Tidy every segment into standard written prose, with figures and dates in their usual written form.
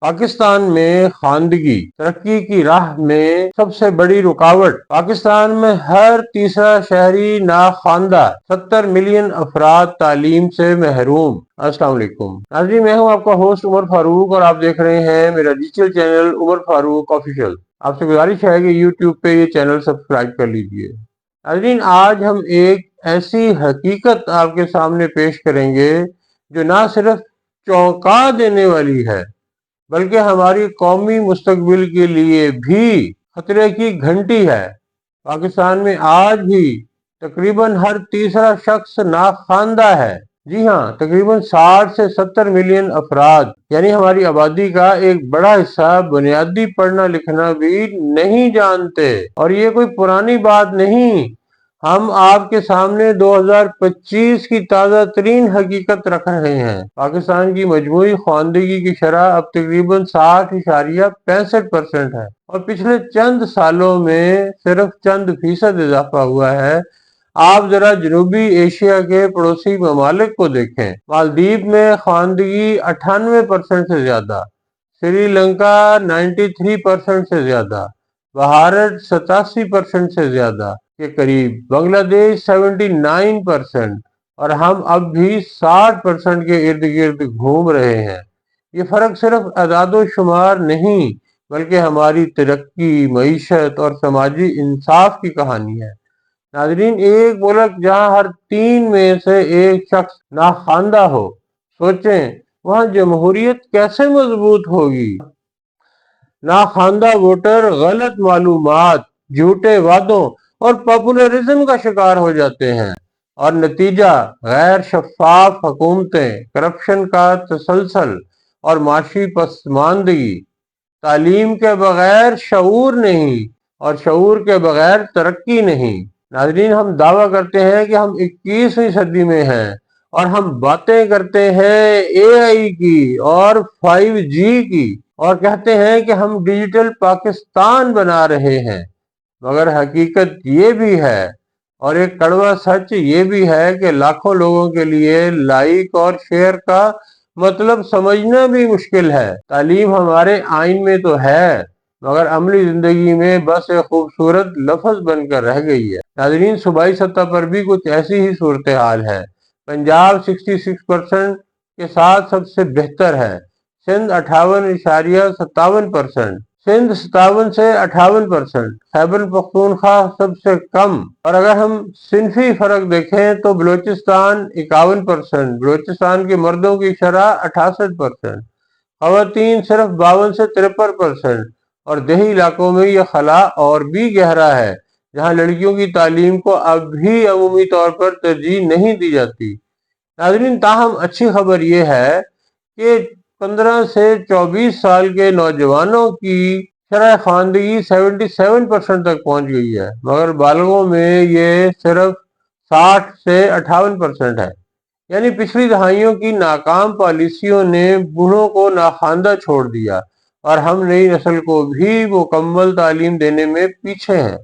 पाकिस्तान में खानदगी तरक्की की राह में सबसे बड़ी रुकावट। पाकिस्तान में हर तीसरा शहरी नाखानदा, 70 मिलियन अफराद तालीम से महरूम। अस्सलाम वालेकुम नाज़रीन, मैं हूं आपका होस्ट उमर फारूक और आप देख रहे हैं मेरा digital channel Umar Farooq official. आपसे गुजारिश है कि यूट्यूब पे ये चैनल सब्सक्राइब कर लीजिए। नाज़रीन, आज हम एक ऐसी हकीकत आपके सामने पेश करेंगे जो ना सिर्फ चौंका देने वाली है बल्कि हमारी कौमी मुस्तकबिल के लिए भी खतरे की घंटी है। पाकिस्तान में आज भी तकरीबन हर तीसरा शख्स नाखानदा है। जी हाँ, तकरीबन 60 से 70 मिलियन अफराद यानी हमारी आबादी का एक बड़ा हिस्सा बुनियादी पढ़ना लिखना भी नहीं जानते। और ये कोई पुरानी बात नहीं, हम आपके सामने 2025 की ताज़ा तरीन हकीकत रख रहे हैं। पाकिस्तान की मजमूई ख्वानदगी की शरह अब तकरीबन 60.65% है और पिछले चंद सालों में सिर्फ चंद फीसद इजाफा हुआ है। आप जरा जनूबी एशिया के पड़ोसी ममालिक को देखें। मालदीव में ख्वानदगी 98% से ज्यादा, श्रीलंका 93% से ज्यादा, भारत 87% से ज्यादा के करीब, बांग्लादेश 79% और हम अब भी 60% के इर्द गिर्द घूम रहे हैं। ये फर्क सिर्फ अदादो शुमार नहीं बल्कि हमारी तरक्की, मईशत और समाजी इंसाफ की कहानी है। नाजरीन, एक मुल्क जहां हर 3 में से एक शख्स नाखानदा हो, सोचें वहां जमहूरियत कैसे मजबूत होगी। नाखानदा वोटर गलत मालूमात, झूठे वादों और पॉपुलरिज्म का शिकार हो जाते हैं और नतीजा गैर शफाफ हुकूमतें, करप्शन का तसलसल और माशी पसमानदगी। तालीम के बगैर शऊर नहीं और शऊर के बगैर तरक्की नहीं। नाजरीन, हम दावा करते हैं कि हम 21वीं सदी में हैं और हम बातें करते हैं एआई की और 5G की और कहते हैं कि हम डिजिटल पाकिस्तान बना रहे हैं, मगर हकीकत ये भी है और एक कड़वा सच ये भी है कि लाखों लोगों के लिए लाइक और शेयर का मतलब समझना भी मुश्किल है। तालीम हमारे आइन में तो है मगर अमली जिंदगी में बस एक खूबसूरत लफ्ज बनकर रह गई है। नाजरीन, सूबाई सतह पर भी कुछ ऐसी ही सूरत हाल है। पंजाब 66% के साथ सबसे बेहतर है, सिंध 58.57%, सिंध 57 से 58%, खैबर पख्तूनख्वा सबसे कम। और अगर हम सिंफी फर्क देखें तो बलूचिस्तान 51%, बलूचिस्तान के मर्दों की शरह 68%, खवातीन सिर्फ 52 से 53% और देही इलाकों में यह खला और भी गहरा है जहां लड़कियों की तालीम को अब भी अमूमी तौर पर तरजीह नहीं दी जाती। नाजरीन, ताहम अच्छी खबर यह है कि 15 से 24 साल के नौजवानों की शरह खानदगी 77% तक पहुंच गई है, मगर बालगों में ये सिर्फ 60 से 58% है। यानी पिछली दहाइयों की नाकाम पॉलिसियों ने बूढ़ों को नाखानदा छोड़ दिया और हम नई नस्ल को भी मुकम्मल तालीम देने में पीछे हैं।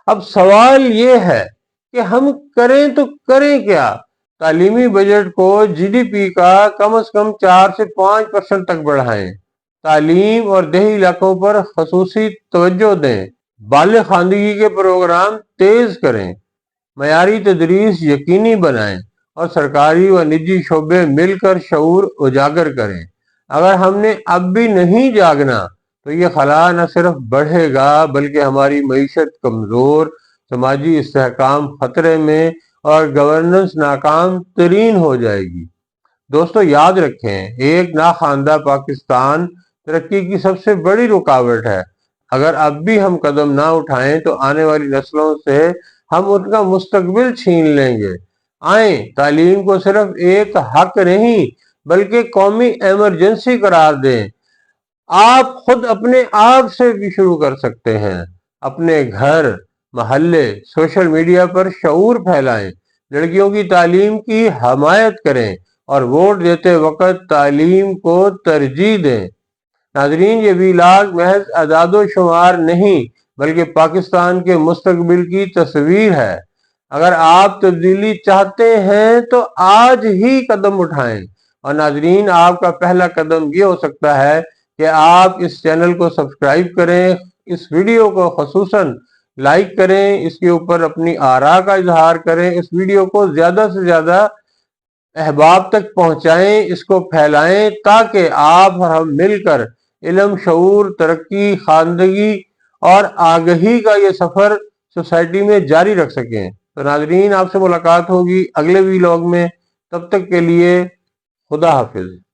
अब सवाल ये है कि हम करें तो करें क्या। तालीमी बजट को जीडीपी का कम से कम 4 से 5% तक बढ़ाएं, तालीम और देही इलाकों पर खसूसी तवज्जो दें, बालिग खानदगी के प्रोग्राम तेज करें, मयारी तदरीस यकीनी बनाएं और सरकारी व निजी शोबे मिलकर शऊर उजागर करें। अगर हमने अब भी नहीं जागना तो ये खला न सिर्फ बढ़ेगा बल्कि हमारी मईशत कमजोर, समाजी इस्तेहकाम खतरे में और गवर्नेंस नाकाम तरीन हो जाएगी। दोस्तों, याद रखें, एक नाखानदा पाकिस्तान तरक्की की सबसे बड़ी रुकावट है। अगर अब भी हम कदम ना उठाएं तो आने वाली नस्लों से हम उनका मुस्तकबिल छीन लेंगे। आए तालीम को सिर्फ एक हक नहीं बल्कि कौमी इमरजेंसी करार दें। आप खुद अपने आप से भी शुरू कर सकते हैं। अपने घर, महल्ले, सोशल मीडिया पर शऊर फैलाएं, लड़कियों की तालीम की हमायत करें और वोट देते वक्त तालीम को तरजीह दें। नाजरीन, ये वीलाग महज अदादो शुमार नहीं बल्कि पाकिस्तान के मुस्तकबिल की तस्वीर है। अगर आप तब्दीली चाहते हैं तो आज ही कदम उठाएं। और नाजरीन, आपका पहला कदम ये हो सकता है کہ آپ اس چینل کو سبسکرائب کریں، اس ویڈیو کو خصوصاً لائک کریں، اس کے اوپر اپنی آراء کا اظہار کریں، اس ویڈیو کو زیادہ سے زیادہ احباب تک پہنچائیں، اس کو پھیلائیں، تاکہ آپ اور ہم مل کر علم، شعور، ترقی، خواندگی اور آگہی کا یہ سفر سوسائٹی میں جاری رکھ سکیں۔ تو ناظرین، آپ سے ملاقات ہوگی اگلے ویلاگ میں، تب تک کے لیے خدا حافظ۔